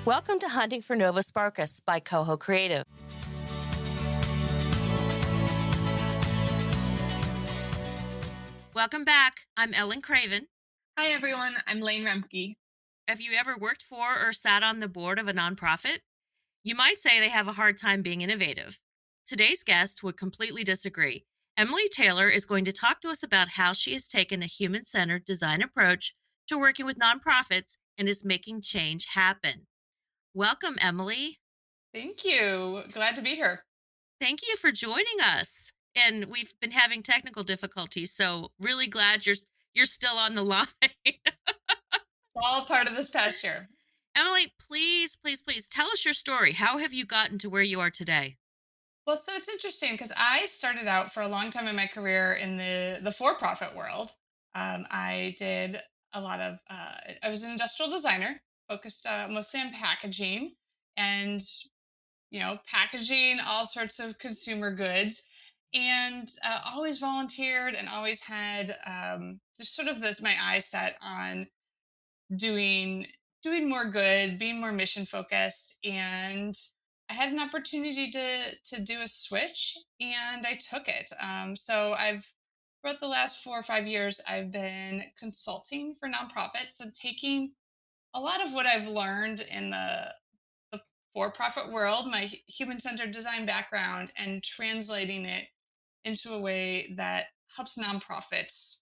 Welcome to Hunting for Nova Sparkus by Coho Creative. Welcome back. I'm Ellen Craven. Hi, everyone. I'm Lane Remke. Have you ever worked for or sat on the board of a nonprofit? You might say they have a hard time being innovative. Today's guest would completely disagree. Emily Taylor is going to talk to us about how she has taken a human centered design approach to working with nonprofits and is making change happen. Welcome, Emily. Thank you. Glad to be here. Thank you for joining us. And we've been having technical difficulties, so really glad you're still on the line. All part of this past year. Emily, please tell us your story. How have you gotten to where you are today? Well, so it's interesting because I started out for a long time in my career in the for-profit world. I did a lot of I was an industrial designer, focused mostly on packaging and packaging all sorts of consumer goods, and always volunteered and always had just sort of this my eye set on doing more good, being more mission focused, and I had an opportunity to do a switch, and I took it. So I've throughout the last 4 or 5 years, I've been consulting for nonprofits and taking a lot of what I've learned in the for-profit world, my human-centered design background, and translating it into a way that helps nonprofits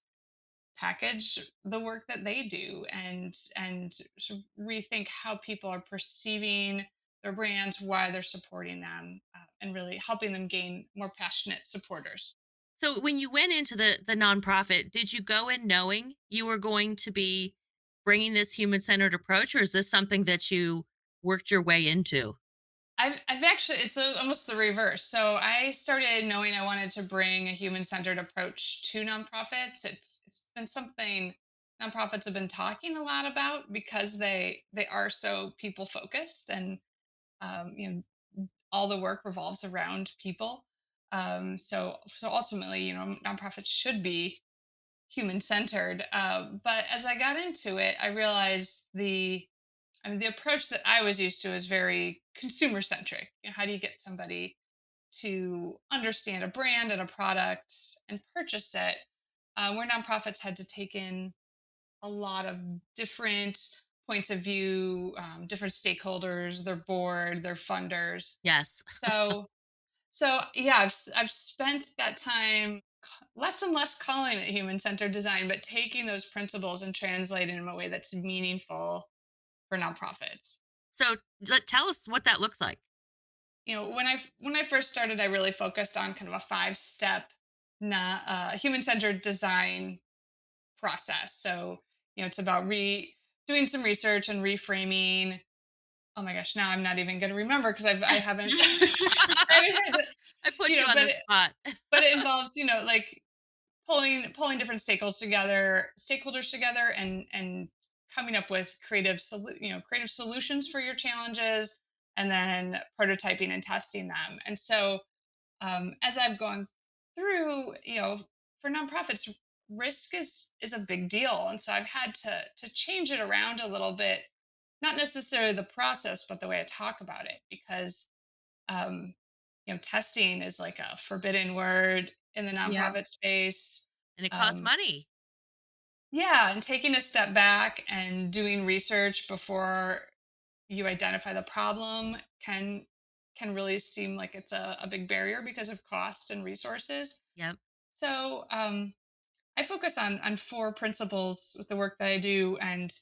package the work that they do and sort of rethink how people are perceiving their brands, why they're supporting them, and really helping them gain more passionate supporters. So when you went into the nonprofit, did you go in knowing you were going to be bringing this human-centered approach, or is this something that you worked your way into? I've actually it's almost the reverse. So I started knowing I wanted to bring a human-centered approach to nonprofits. It's been something nonprofits have been talking a lot about because they are so people focused, and all the work revolves around people. So ultimately, nonprofits should be human centered. But as I got into it, I realized the approach that I was used to is very consumer centric. How do you get somebody to understand a brand and a product and purchase it? Where nonprofits had to take in a lot of different points of view, different stakeholders, their board, their funders. Yes. So so yeah, I've spent that time less and less calling it human centered design, but taking those principles and translating them in a way that's meaningful for nonprofits. So tell us what that looks like. When I first started, I really focused on kind of a 5 step, not human centered design process. So it's about doing some research and reframing. Oh my gosh, now I'm not even going to remember because I haven't I haven't had the, I put you you know, on but the spot. but it involves like pulling different stakeholders together and coming up with creative solutions for your challenges, and then prototyping and testing them. And so as I've gone through, for nonprofits, risk is a big deal, and so I've had to change it around a little bit, not necessarily the process but the way I talk about it, because um, testing is like a forbidden word in the Yeah. nonprofit space. And it costs Um, money. yeah, and taking a step back and doing research before you identify the problem can really seem like it's a big barrier because of cost and resources. Yep. So I focus on 4 principles with the work that I do, and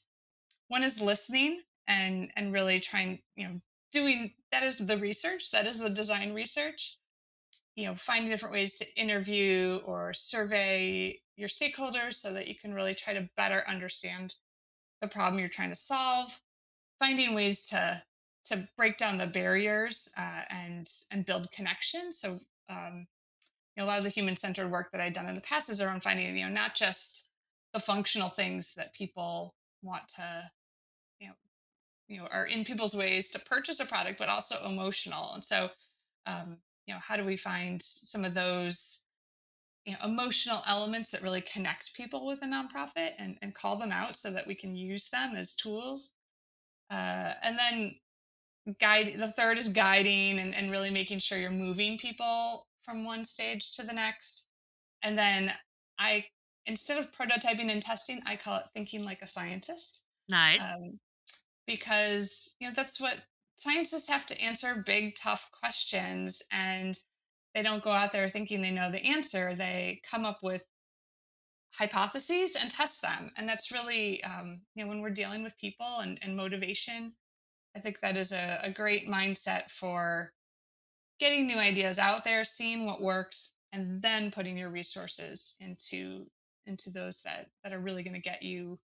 one is listening and really trying, doing that is the research, that is the design research. Finding different ways to interview or survey your stakeholders so that you can really try to better understand the problem you're trying to solve. Finding ways to break down the barriers, and build connections. So a lot of the human centered work that I've done in the past is around finding, not just the functional things that people want to, you know are in people's ways to purchase a product, but also emotional. And so how do we find some of those emotional elements that really connect people with a nonprofit, and call them out so that we can use them as tools. And then The third is guiding and really making sure you're moving people from one stage to the next. And then I, instead of prototyping and testing, I call it thinking like a scientist. Nice. Um, because that's what scientists have to answer: big tough questions, and they don't go out there thinking they know the answer. They come up with hypotheses and test them, and that's really when we're dealing with people and motivation, I think that is a great mindset for getting new ideas out there, seeing what works, and then putting your resources into those that are really going to get you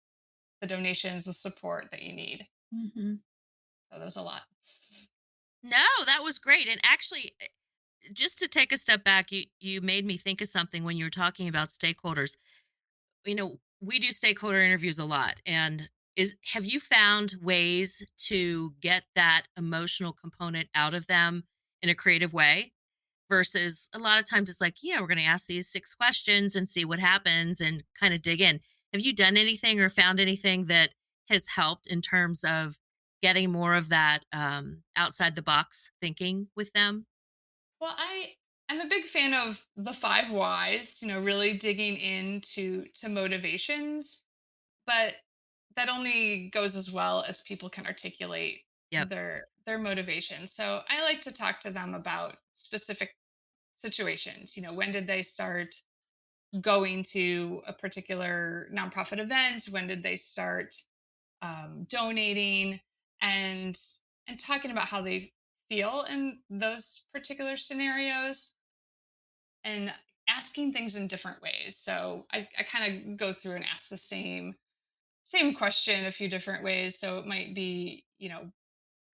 the donations, the support that you need. Mhm. So there's a lot. No, that was great. And actually, just to take a step back, you made me think of something when you were talking about stakeholders. We do stakeholder interviews a lot, and is have you found ways to get that emotional component out of them in a creative way? Versus a lot of times it's like, yeah, we're going to ask these 6 questions and see what happens and kind of dig in. Have you done anything or found anything that has helped in terms of getting more of that outside the box thinking with them? Well, I'm a big fan of the 5 whys, really digging into motivations, but that only goes as well as people can articulate Yep. their motivations. So I like to talk to them about specific situations. When did they start going to a particular nonprofit event? When did they start donating? And and talking about how they feel in those particular scenarios, and asking things in different ways. So I kind of go through and ask the same question a few different ways. So it might be,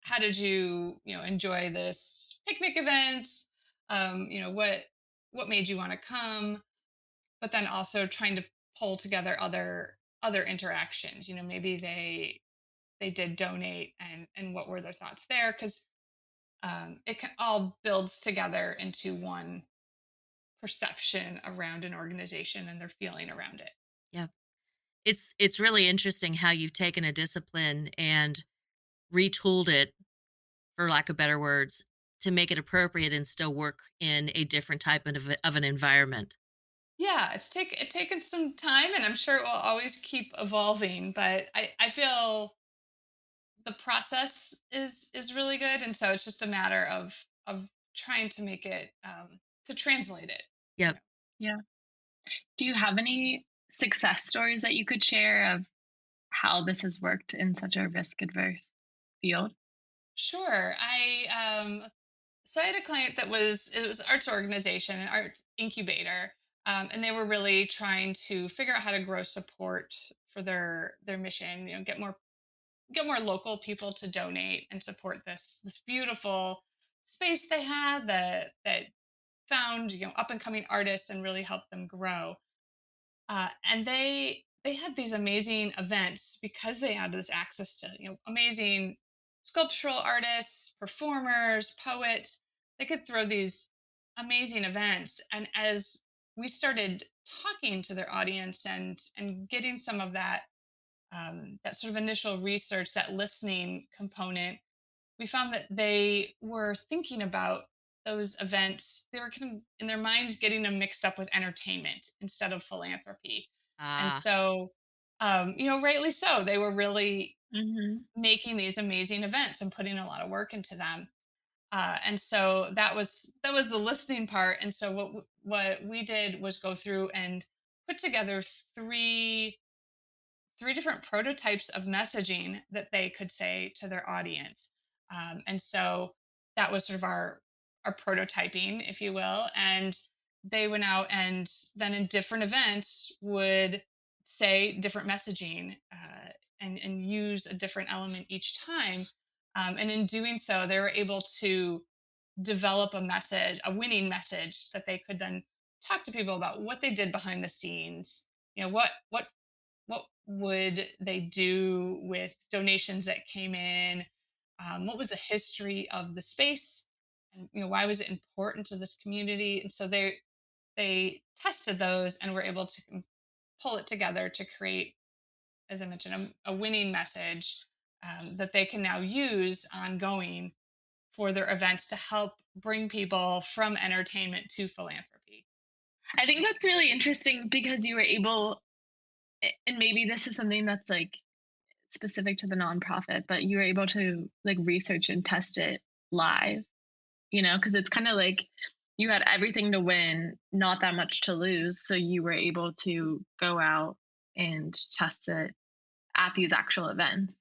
how did you enjoy this picnic event? What made you want to come? But then also trying to pull together other interactions. Maybe they did donate, and what were their thoughts there? Because it can all builds together into one perception around an organization and their feeling around it. Yep. It's really interesting how you've taken a discipline and retooled it, for lack of better words, to make it appropriate and still work in a different type of an environment. Yeah, it's taken some time, and I'm sure it will always keep evolving. But I feel the process is really good, and so it's just a matter of trying to make it to translate it. You Yep. know. Yeah. Do you have any success stories that you could share of how this has worked in such a risk adverse field? Sure. I had a client that was arts organization, an art incubator, and they were really trying to figure out how to grow support for their mission. Get more local people to donate and support this beautiful space they had that found up and coming artists and really helped them grow. And they had these amazing events because they had this access to amazing sculptural artists, performers, poets. They could throw these amazing events, and as we started talking to their audience and getting some of that sort of initial research, that listening component, we found that they were thinking about those events. They were kind of in their minds getting them mixed up with entertainment instead of philanthropy. And Ah, so, rightly so, they were really Mhm. making these amazing events and putting a lot of work into them. And so that was the listening part. And so what we did was go through and put together three different prototypes of messaging that they could say to their audience. And so that was sort of our prototyping, if you will. And they went out and then in different events would say different messaging, and use a different element each time. And in doing so, they were able to develop a message, a winning message that they could then talk to people about what they did behind the scenes. What would they do with donations that came in? What was the history of the space? And why was it important to this community? And so they tested those and were able to pull it together to create, as I mentioned, a winning message, that they can now use ongoing for their events to help bring people from entertainment to philanthropy. I think that's really interesting because you were able, and maybe this is something that's like specific to the nonprofit, but you were able to like research and test it live, because it's kind of like you had everything to win, not that much to lose. So you were able to go out and test it at these actual events.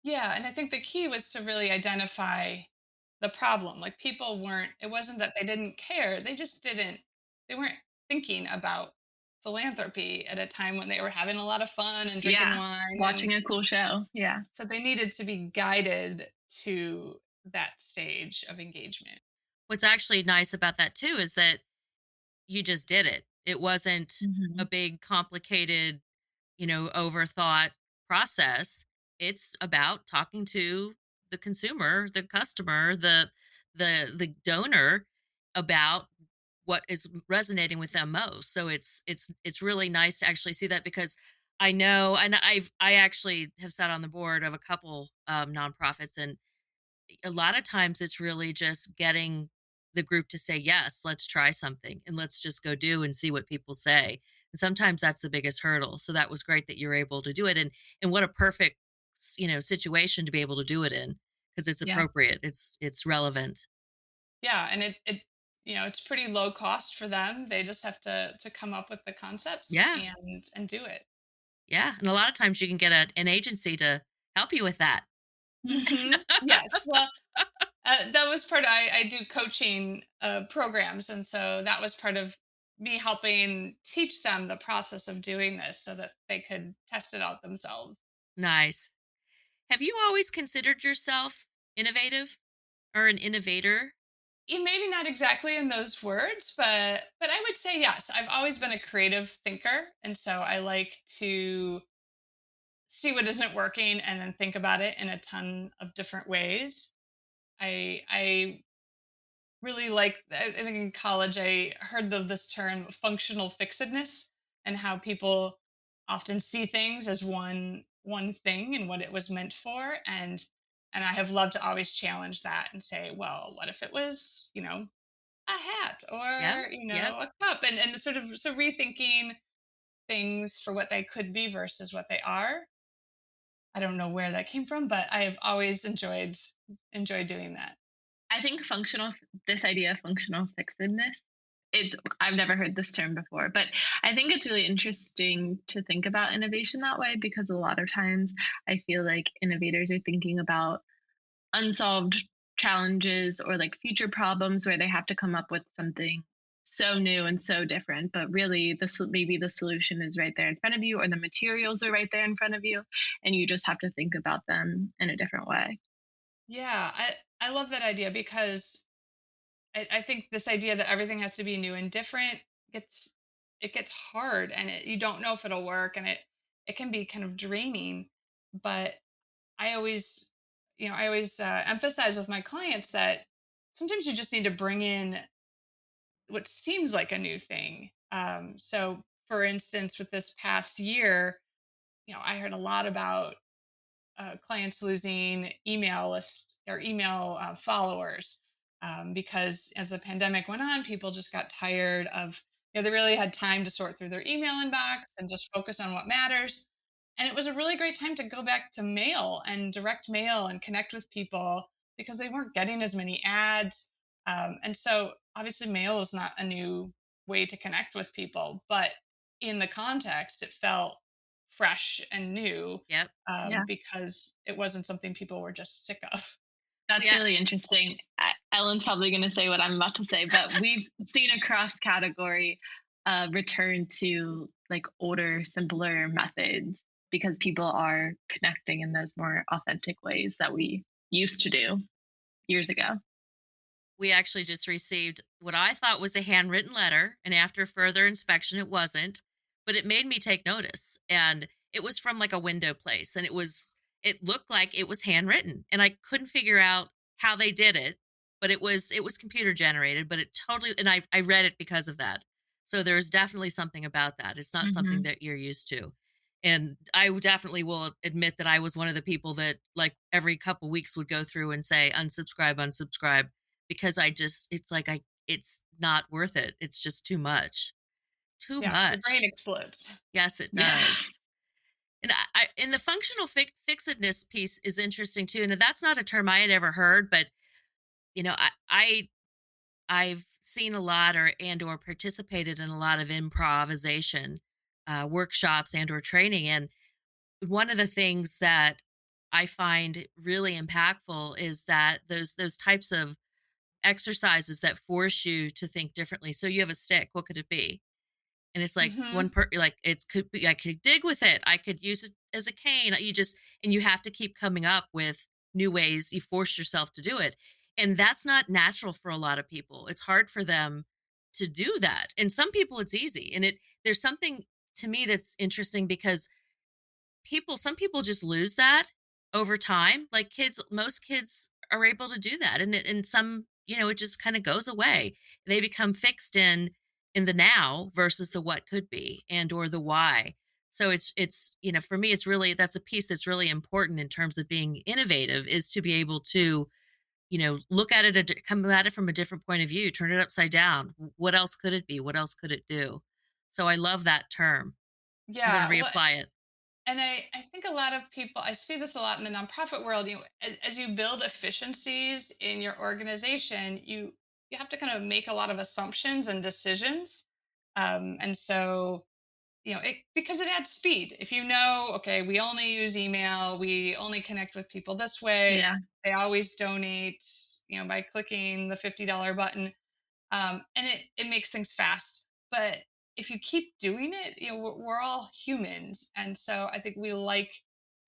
Yeah, and I think the key was to really identify the problem. Like people weren't, it wasn't that they didn't care, they just didn't, they weren't thinking about philanthropy at a time when they were having a lot of fun and drinking Yeah. wine. And Watching a cool show. Yeah. so they needed to be guided to that stage of engagement. What's actually nice about that too is that you just did it. It wasn't a Hmm. big, complicated, overthought process. It's about talking to the consumer, the customer, the donor about what is resonating with them most. So it's really nice to actually see that because I know, and I actually have sat on the board of a couple nonprofits, and a lot of times it's really just getting the group to say yes, let's try something and let's just go do and see what people say. And sometimes that's the biggest hurdle. So that was great that you're able to do it, and what a perfect situation to be able to do it in, because it's Yeah. appropriate, it's relevant. Yeah, and it's pretty low cost for them. They just have to come up with the concepts Yeah. and do it. Yeah, and a lot of times you can get an agency to help you with that. Yes. Well, that was part. I do coaching programs, and so that was part of me helping teach them the process of doing this, so that they could test it out themselves. Nice. Have you always considered yourself innovative or an innovator? Maybe not exactly in those words, but I would say yes. I've always been a creative thinker, and so I like to see what isn't working and then think about it in a ton of different ways. I really like, I think in college I heard of this term functional fixedness, and how people often see things as one thing and what it was meant for. And I have loved to always challenge that and say, well, what if it was, a hat, Yep. or Yep. a cup, and sort of so rethinking things for what they could be versus what they are. I don't know where that came from, but I've always enjoyed doing that. I think this idea of functional fixedness, it's, I've never heard this term before, but I think it's really interesting to think about innovation that way because a lot of times I feel like innovators are thinking about unsolved challenges or like future problems where they have to come up with something so new and so different, but really maybe the solution is right there in front of you or the materials are right there in front of you and you just have to think about them in a different way. Yeah, I love that idea, because I think this idea that everything has to be new and different gets it gets hard, and you don't know if it'll work, and it can be kind of draining. But I always I always emphasize with my clients that sometimes you just need to bring in what seems like a new thing. So for instance, with this past year, I heard a lot about clients losing email lists or email followers, because as the pandemic went on, people just got tired of, they really had time to sort through their email inbox and just focus on what matters. And it was a really great time to go back to mail and direct mail and connect with people, because they weren't getting as many ads. And so obviously, mail is not a new way to connect with people, but in the context, it felt fresh and new, Yep. Yeah. because it wasn't something people were just sick of. That's We really interesting. Ellen's probably going to say what I'm about to say, but we've seen a cross category return to like older, simpler methods because people are connecting in those more authentic ways that we used to do years ago. we actually just received what I thought was a handwritten letter, and after further inspection, it wasn't. But it made me take notice, and it was from like a window place, and it looked like it was handwritten, and I couldn't figure out how they did it, but it was computer generated, but it totally, and I read it because of that. So there's definitely something about that. It's not something Hmm. that you're used to. And definitely will admit that I was one of the people that, like, every couple weeks would go through and say, unsubscribe, unsubscribe, because it's like, it's not worth it. It's just too much. Too Yeah, your brain much. explodes. Yes, it Yeah. does. And and the functional fixedness piece is interesting too. And that's not a term I had ever heard, but you know, I've seen a lot or participated in a lot of improvisation workshops and or training. And one of the things that I find really impactful is that those types of exercises that force you to think differently. So you have a stick, what could it be? And it's like Mhm. like it could be, I could dig with it, I could use it as a cane. And you have to keep coming up with new ways. You force yourself to do it. And that's not natural for a lot of people. It's hard for them to do that. And some people it's easy. And there's something to me that's interesting because some people just lose that over time. Like most kids are able to do that, and some, it just kind of goes away. They become fixed in the now versus the what could be and or the why. So it's for me, it's really, that's a piece that's really important in terms of being innovative, is to be able to look at it, come at it from a different point of view, turn it upside down. What else could it be? What else could it do? So I love that term. I'm going to Yeah, well, reapply it. and I think a lot of people, I see this a lot in the nonprofit world. As you build efficiencies in your organization, you have to kind of make a lot of assumptions and decisions. And so, because it adds speed. If you know, okay, we only use email, we only connect with people this way, Yeah. they always donate, by clicking the $50 button, and it makes things fast. But if you keep doing it, we're all humans, and so I think we like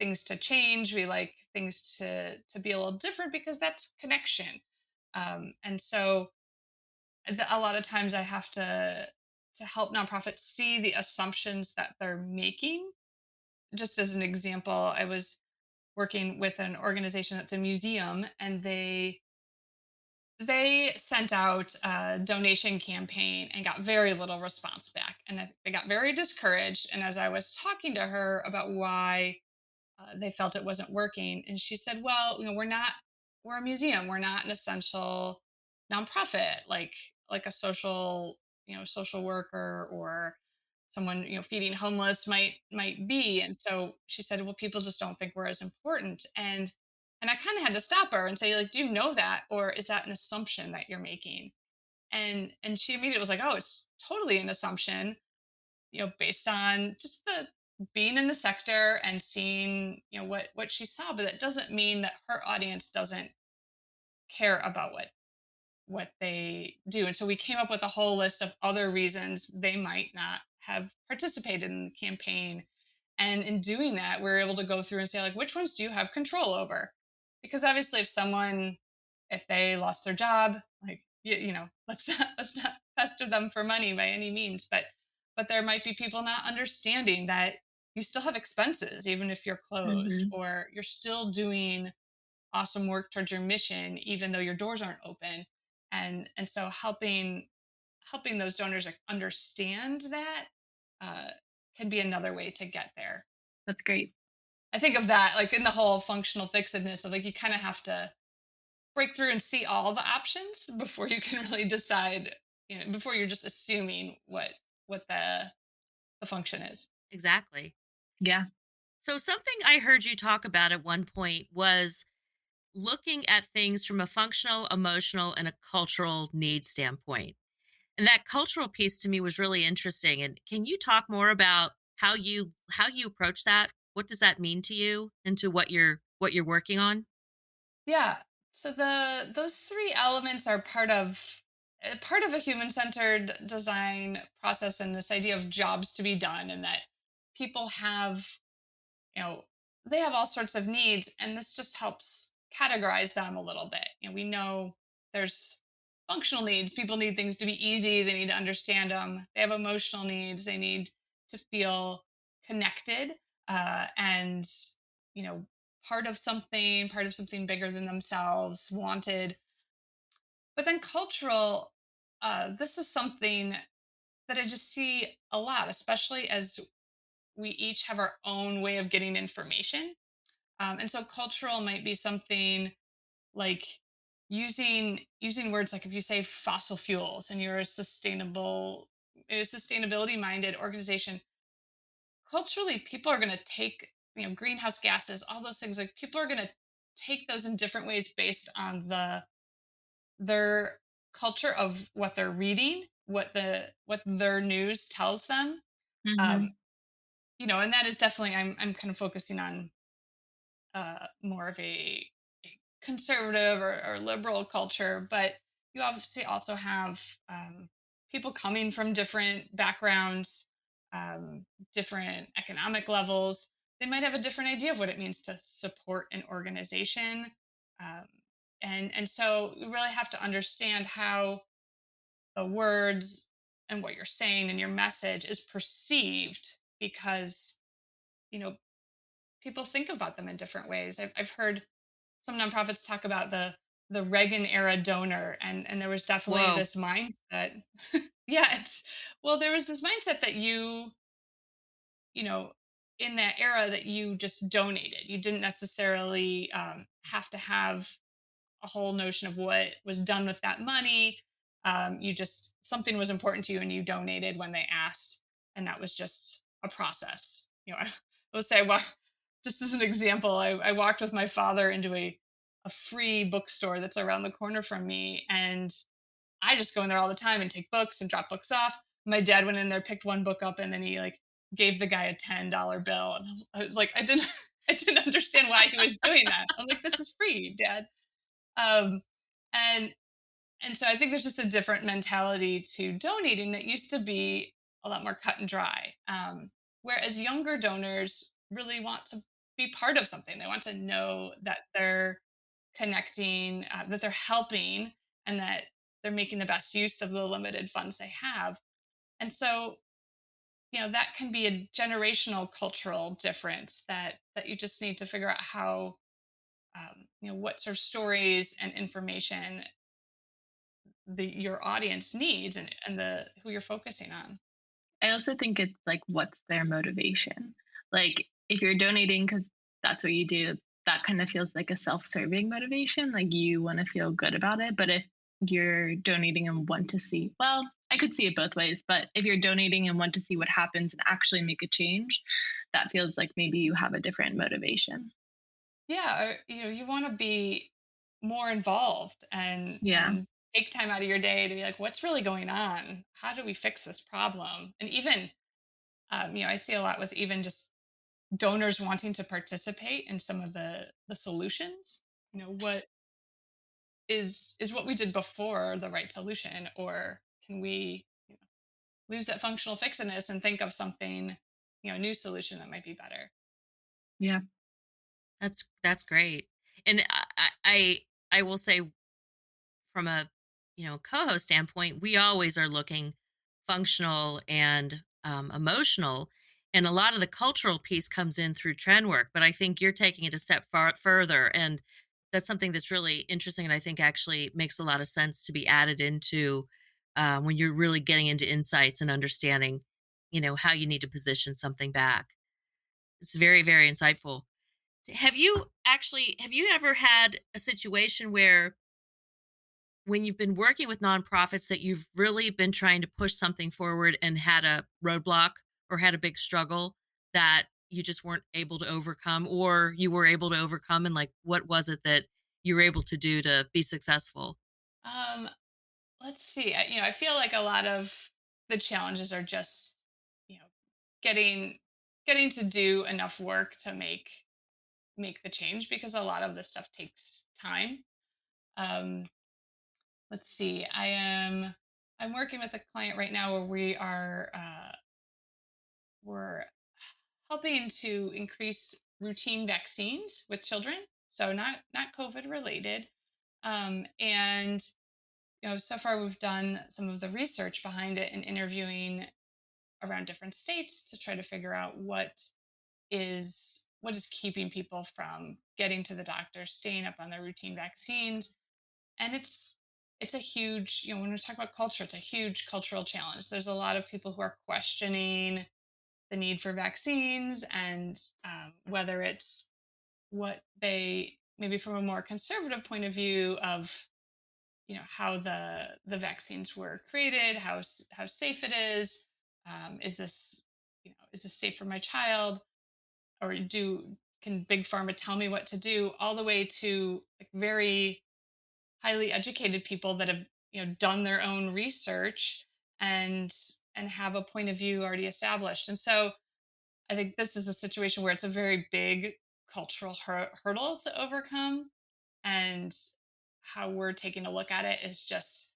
things to change. We like things to be a little different because that's connection. And so a lot of times I have to help nonprofits see the assumptions that they're making. Just as an example, I was working with an organization that's a museum, and they sent out a donation campaign and got very little response back, and they got very discouraged. And as I was talking to her about why they felt it wasn't working, and she said, well, we're a museum, we're not an essential nonprofit like a social worker or someone feeding homeless might be. And so she said, well, people just don't think we're as important. And I kind of had to stop her and say, like, do you know that, or is that an assumption that you're making? And she immediately was like, oh, it's totally an assumption, based on just the being in the sector and seeing, what she saw. But that doesn't mean that her audience doesn't care about what they do. And so we came up with a whole list of other reasons they might not have participated in the campaign. And in doing that, we're able to go through and say, like, which ones do you have control over? Because obviously, if they lost their job, like, let's not pester them for money by any means. But there might be people not understanding that you still have expenses even if you're closed, Mhm. or you're still doing awesome work towards your mission even though your doors aren't open. And so helping those donors, like, understand that, uh, can be another way to get there. That's great. I think of that like in the whole functional fixedness of, like, you kind of have to break through and see all the options before you can really decide, before you're just assuming what the function is. Exactly. Yeah. So something I heard you talk about at one point was looking at things from a functional, emotional, and a cultural need standpoint. And that cultural piece to me was really interesting. And can you talk more about how you approach that? What does that mean to you and to what you're working on? Yeah. So those three elements are part of a human-centered design process, and this idea of jobs to be done, and that people have, you know, they have all sorts of needs, and this just helps categorize them a little bit. We know there's functional needs. People need things to be easy. They need to understand them. They have emotional needs. They need to feel connected, and you know, part of something bigger than themselves, wanted. But then cultural, this is something that I just see a lot, especially as we each have our own way of getting information. And so cultural might be something like using words like if you say fossil fuels and you're a sustainability minded organization, culturally people are going to take, greenhouse gases, all those things, like people are going to take those in different ways based on their culture of what they're reading, what their news tells them. um Hmm. and that is definitely, I'm kind of focusing on more of a conservative or liberal culture, but you obviously also have people coming from different backgrounds, different economic levels. They might have a different idea of what it means to support an organization, um, and so you really have to understand how the words and what you're saying and your message is perceived, because you know people think about them in different ways. I've heard some nonprofits talk about the Reagan era donor, and there was definitely Whoa. this mindset. Yeah, there was this mindset that you know in that era that you just donated. You didn't necessarily have to have a whole notion of what was done with that money. You just, something was important to you and you donated when they asked, and that was just a process. I will say, just as an example, I walked with my father into a free bookstore that's around the corner from me, and I just go in there all the time and take books and drop books off. My dad went in there, picked one book up, and then he like gave the guy a $10 bill, and I was like, I didn't, I didn't understand why he was doing that. I'm like, this is free, Dad. um, and and so I think there's just a different mentality to donating that used to be a lot more cut and dry. Whereas younger donors really want to be part of something. They want to know that they're connecting, that they're helping, and that they're making the best use of the limited funds they have. And so, that can be a generational cultural difference that you just need to figure out how, what sort of stories and information your audience needs, and the who you're focusing on. I also think it's like, what's their motivation? Like, if you're donating because that's what you do, that kind of feels like a self serving motivation. Like, you want to feel good about it. But if you're donating and want to see, well, I could see it both ways. But if you're donating and want to see what happens and actually make a change, that feels like maybe you have a different motivation. Yeah, or, you want to be more involved, Yeah. and take time out of your day to be like, what's really going on? How do we fix this problem? And even, I see a lot with even just donors wanting to participate in some of the solutions. What is what we did before the right solution, or can we lose that functional fixedness and think of something, new solution that might be better. Yeah. That's great. And I will say, from a co-host standpoint, we always are looking functional and emotional, and a lot of the cultural piece comes in through trend work. But I think you're taking it a step further, and that's something that's really interesting, and I think actually makes a lot of sense to be added into when you're really getting into insights and understanding how you need to position something back. It's very, very insightful. Have you ever had a situation where, when you've been working with nonprofits, that you've really been trying to push something forward and had a roadblock or had a big struggle that you just weren't able to overcome, or you were able to overcome, and like what was it that you were able to do to be successful? Um, let's see. I feel like a lot of the challenges are just, you know, getting getting to do enough work to make the change, because a lot of this stuff takes time. Um, let's see. I'm working with a client right now where we're helping to increase routine vaccines with children, so not COVID related. And so far we've done some of the research behind it and interviewing around different states to try to figure out what is keeping people from getting to the doctor, staying up on their routine vaccines. And it's a huge, when we talk about culture, it's a huge cultural challenge. There's a lot of people who are questioning the need for vaccines, and whether it's what they maybe from a more conservative point of view of how the vaccines were created, how safe it is this is this safe for my child, or do can big pharma tell me what to do, all the way to like very highly educated people that have done their own research and have a point of view already established. And so I think this is a situation where it's a very big cultural hurdle to overcome, and how we're taking a look at it is just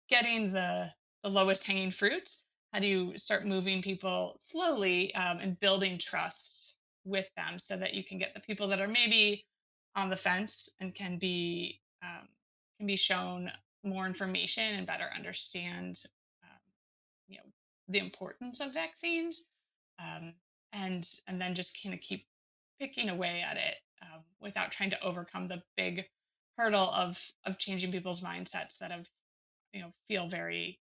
getting the lowest hanging fruit. How do you start moving people slowly, and building trust with them so that you can get the people that are maybe on the fence and can be shown more information and better understand um, you know the importance of vaccines, um, and then just kind of keep picking away at it, without trying to overcome the big hurdle of changing people's mindsets that have feel very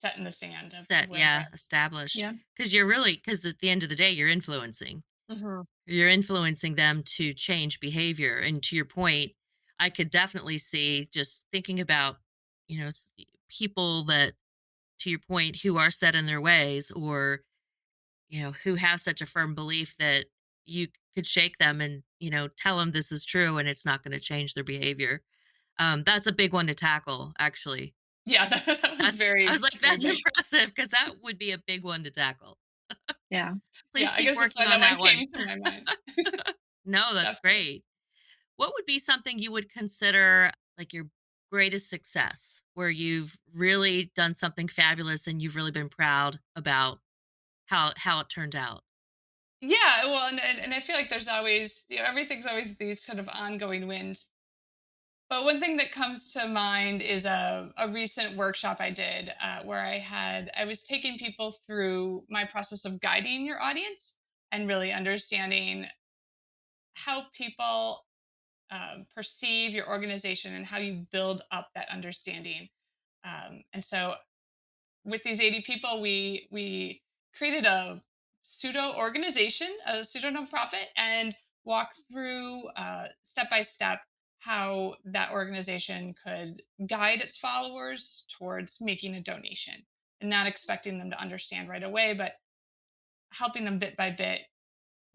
set in the sand of Set, where they're yeah, at. established. Yeah. Because at the end of the day, you're influencing. Mhm. You're influencing them to change behavior. And to your point, I could definitely see just thinking about, people that, to your point, who are set in their ways, or, who have such a firm belief that you could shake them and, tell them this is true and it's not going to change their behavior. That's a big one to tackle, actually. Yeah, that was I was very, like, very that's big. impressive because that would be a big one to tackle. Yeah. Yeah, Please I keep guess that's working why on that one that one. came to my mind. No, that's Definitely. great. What would be something you would consider like your greatest success where you've really done something fabulous and you've really been proud about how it turned out? Yeah, well, and I feel like there's always, everything's always these kind of ongoing wins. But one thing that comes to mind is a recent workshop I did, where I was taking people through my process of guiding your audience and really understanding how people perceive your organization and how you build up that understanding. And so with these 80 people, we created a pseudo organization, a pseudo nonprofit, and walked through step by step how that organization could guide its followers towards making a donation, and not expecting them to understand right away, but helping them bit by bit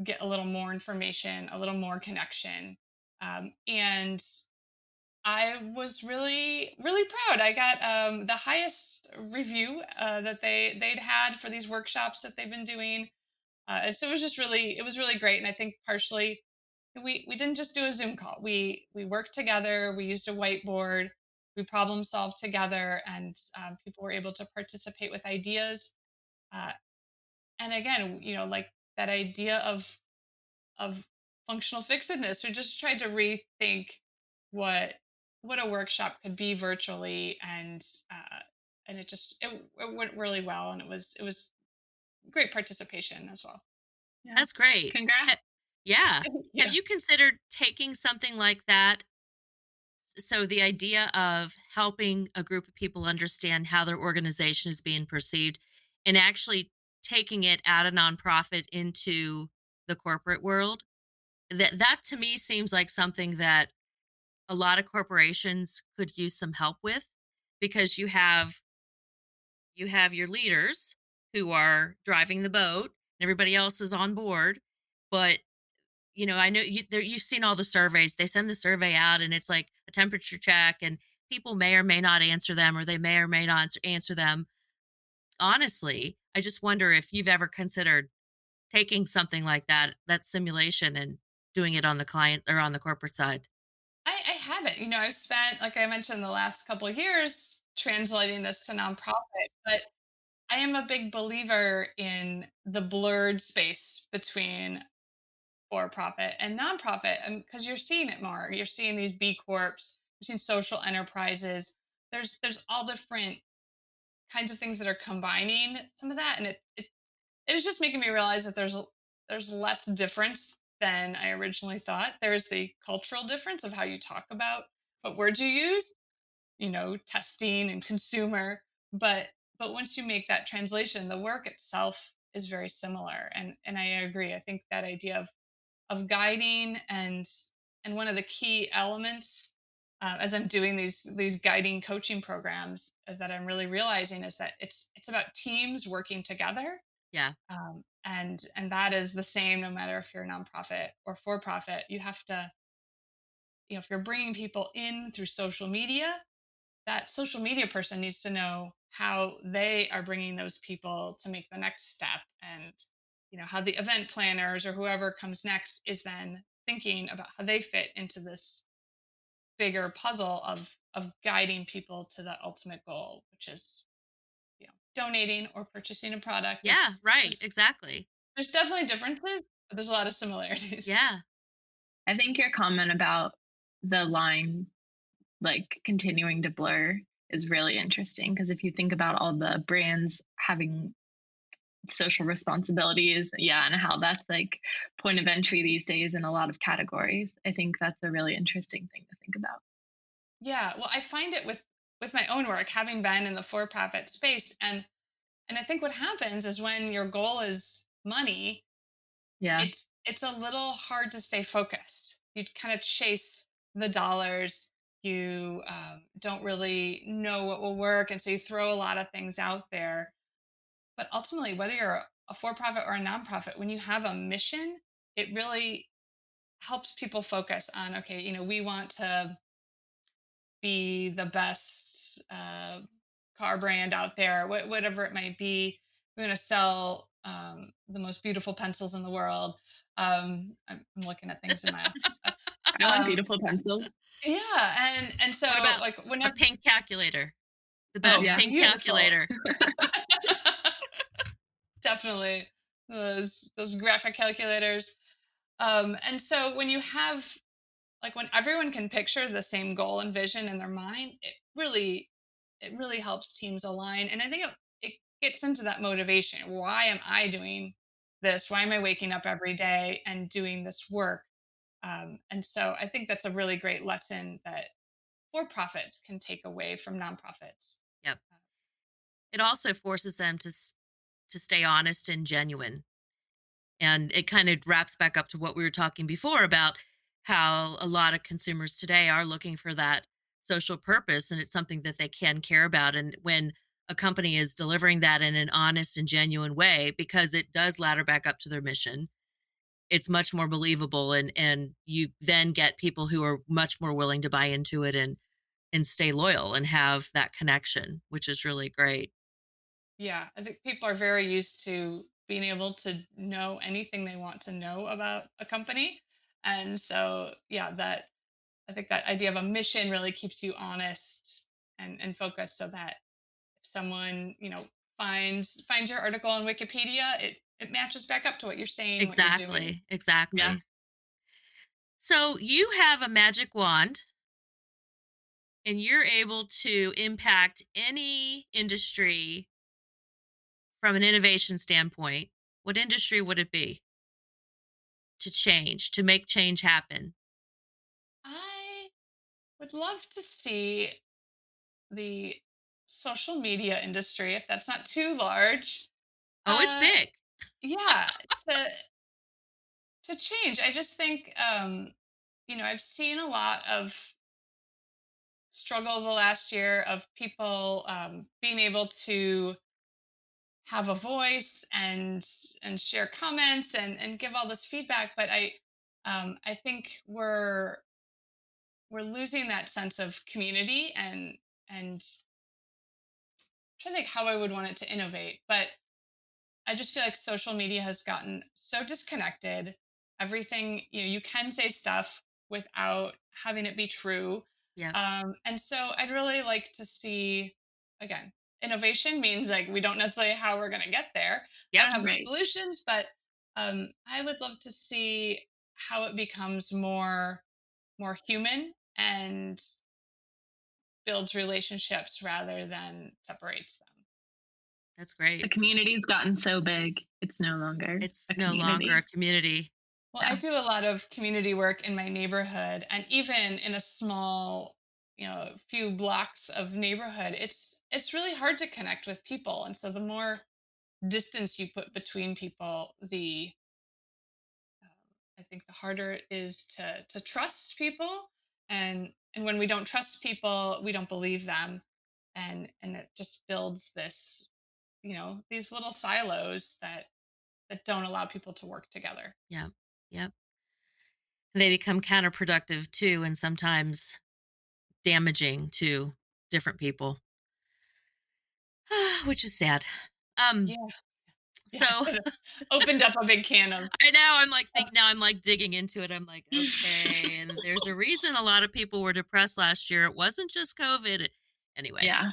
get a little more information, a little more connection. And I was really, really proud. I got the highest review that they'd had for these workshops that they've been doing, and so it was really great. And I think partially we didn't just do a Zoom call. We worked together. We used a whiteboard. We problem solved together, and people were able to participate with ideas. Uh, and again, like that idea of functional fixedness. We just tried to rethink what what a workshop could be virtually, and it went really well, and it was great participation as well. Yeah. That's great. Congrats. Yeah. Have Yeah. you considered taking something like that? So the idea of helping a group of people understand how their organization is being perceived and actually taking it out of nonprofit into the corporate world, that to me seems like something that a lot of corporations could use some help with, because you have your leaders who are driving the boat and everybody else is on board. But I know you've seen all the surveys. They send the survey out and it's like a temperature check, and people may or may not answer them, or they may or may not answer them. Honestly, I just wonder if you've ever considered taking something like that simulation, and doing it on the client or on the corporate side. I haven't. I've spent, like I mentioned, the last couple of years translating this to nonprofit, but I am a big believer in the blurred space between for profit and nonprofit, and because you're seeing it more, you're seeing these B corps, you're seeing social enterprises. There's all different kinds of things that are combining some of that, and it is just making me realize that there's less difference than I originally thought. There's the cultural difference of how you talk about what words you use, testing and consumer, but once you make that translation, the work itself is very similar. And I agree. I think that idea of guiding, and one of the key elements, as I'm doing these guiding coaching programs, that I'm really realizing is that it's about teams working together. Yeah. And that is the same no matter if you're a nonprofit or for profit. You have to, if you're bringing people in through social media, that social media person needs to know how they are bringing those people to make the next step, and how the event planners or whoever comes next is then thinking about how they fit into this bigger puzzle of guiding people to the ultimate goal, which is donating or purchasing a product. Yeah, it's right, there's, exactly. there's definitely differences, but there's a lot of similarities. Yeah. I think your comment about the line like continuing to blur is really interesting because if you think about all the brands having social responsibilities, yeah, and how that's like point of entry these days in a lot of categories, I think that's a really interesting thing to think about. Yeah, well, I find it with my own work, having been in the for-profit space, and I think what happens is when your goal is money, Yeah. it's a little hard to stay focused. You kind of chase the dollars. You don't really know what will work, and so you throw a lot of things out there. But ultimately, whether you're a for-profit or a nonprofit, when you have a mission, it really helps people focus on, okay, we want to be the best car brand out there, whatever it might be. We're going to sell the most beautiful pencils in the world. I'm looking at things in my office. I want Um, beautiful pencils. yeah, and so What about like a whenever, pink calculator? The oh, best Yeah. pink beautiful, calculator. definitely those graphic calculators. And so when you have, like, when everyone can picture the same goal and vision in their mind, it really helps teams align. And I think it gets into that motivation. Why am I doing this? Why am I waking up every day and doing this work? And so I think that's a really great lesson that for profits can take away from nonprofits. Yep. It also forces them to stay honest and genuine. And it kind of wraps back up to what we were talking before about how a lot of consumers today are looking for that social purpose, and it's something that they can care about. And when a company is delivering that in an honest and genuine way, because it does ladder back up to their mission, it's much more believable, and you then get people who are much more willing to buy into it and stay loyal and have that connection, which is really great. Yeah, I think people are very used to being able to know anything they want to know about a company. And so, yeah, that I think that idea of a mission really keeps you honest and focused, so that if someone, finds your article on Wikipedia, it matches back up to what you're saying, what you're doing. Exactly, Yeah. exactly. So you have a magic wand and you're able to impact any industry from an innovation standpoint. What industry would it be to change, to make change happen? I would love to see the social media industry, if that's not too large. Oh, it's Uh, big. yeah, to change. I just think, I've seen a lot of struggle the last year of people being able to have a voice and share comments and give all this feedback. But I think we're losing that sense of community, and I'm trying to think how I would want it to innovate. But I just feel like social media has gotten so disconnected. Everything, you can say stuff without having it be true. Yep. And so I'd really like to see, again, innovation means like we don't necessarily how we're going to get there. I Yep. don't have the Right. solutions, but I would love to see how it becomes more human and builds relationships rather than separates them. That's The great. community's gotten so big, it's no longer It's a no longer a community. community. Well, I Yeah. do a lot of community work in my neighborhood, and even in a small, few blocks of neighborhood, it's really hard to connect with people. And so the more distance you put between people, the I think the harder it is to trust people, and when we don't trust people, we don't believe them, and it just builds this, these little silos that don't allow people to work together. Yeah. Yep. They become counterproductive too, and sometimes damaging to different people, which is sad. Um, Yeah, so yeah, it opened up a big can of. I know I'm like now I'm like digging into it. I'm like, okay, and there's a reason a lot of people were depressed last year. It wasn't just COVID. Anyway, Yeah.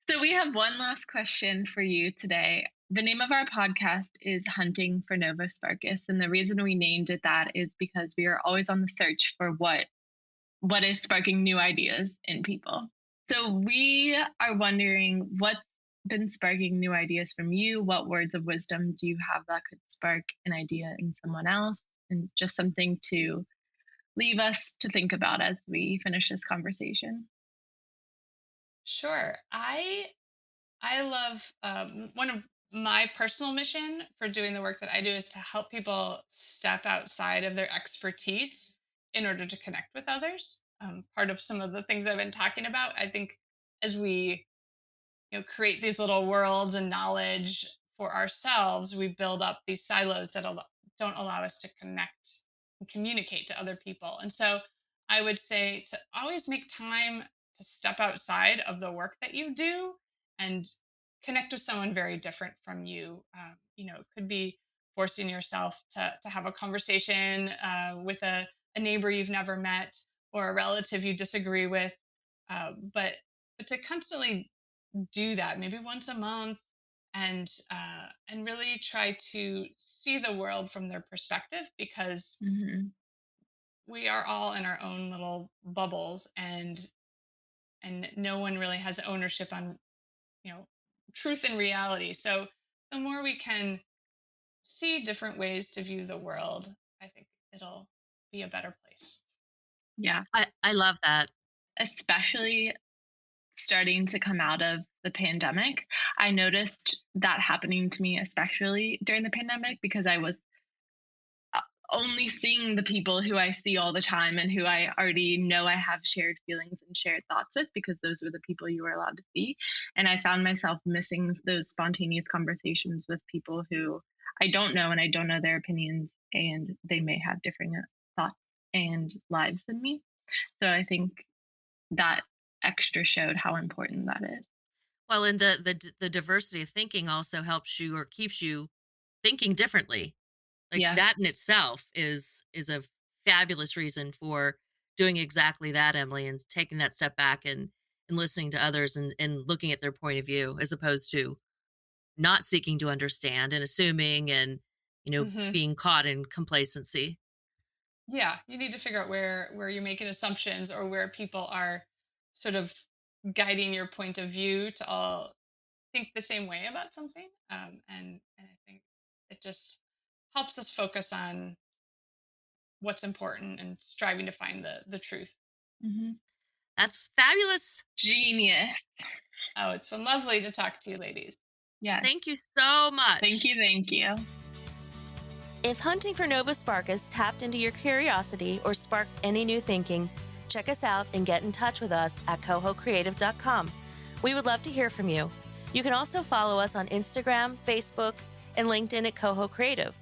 So we have one last question for you today. The name of our podcast is Hunting for Nova Sparkus, and the reason we named it that is because we are always on the search for what is sparking new ideas in people. So we are wondering what's been sparking new ideas from you. What words of wisdom do you have that could spark an idea in someone else? And just something to leave us to think about as we finish this conversation. Sure. I love, one of my personal mission for doing the work that I do is to help people step outside of their expertise in order to connect with others. Part of some of the things I've been talking about, I think, as we create these little worlds and knowledge for ourselves, we build up these silos that don't allow us to connect and communicate to other people. And so I would say to always make time to step outside of the work that you do and connect with someone very different from you. It could be forcing yourself to have a conversation with a neighbor you've never met, or a relative you disagree with, but to constantly do that maybe once a month, and really try to see the world from their perspective, because Hmm. we are all in our own little bubbles, and no one really has ownership on you know truth and reality. So the more we can see different ways to view the world, I think it'll be a better place. Yeah, I love that. especially starting to come out of the pandemic. I noticed that happening to me, especially during the pandemic, because I was only seeing the people who I see all the time and who I already know I have shared feelings and shared thoughts with, because those were the people you were allowed to see. And I found myself missing those spontaneous conversations with people who I don't know, and I don't know their opinions, and they may have different thoughts and lives than me. So I think that extra showed how important that is. Well, and the diversity of thinking also helps you or keeps you thinking differently. Like Yeah. that in itself is a fabulous reason for doing exactly that, Emily, and taking that step back and listening to others and looking at their point of view as opposed to not seeking to understand and assuming and Hmm. being caught in complacency. Yeah, you need to figure out where you're making assumptions, or where people are sort of guiding your point of view to all think the same way about something. And I think it just helps us focus on what's important and striving to find the truth. Hmm. That's fabulous. Genius. Oh, it's been lovely to talk to you, ladies. Yes. Thank you so Thank much. you. Thank you. If Hunting for Nova Sparkus tapped into your curiosity or sparked any new thinking, check us out and get in touch with us at cohocreative.com. We would love to hear from you. You can also follow us on Instagram, Facebook, and LinkedIn at Coho Creative.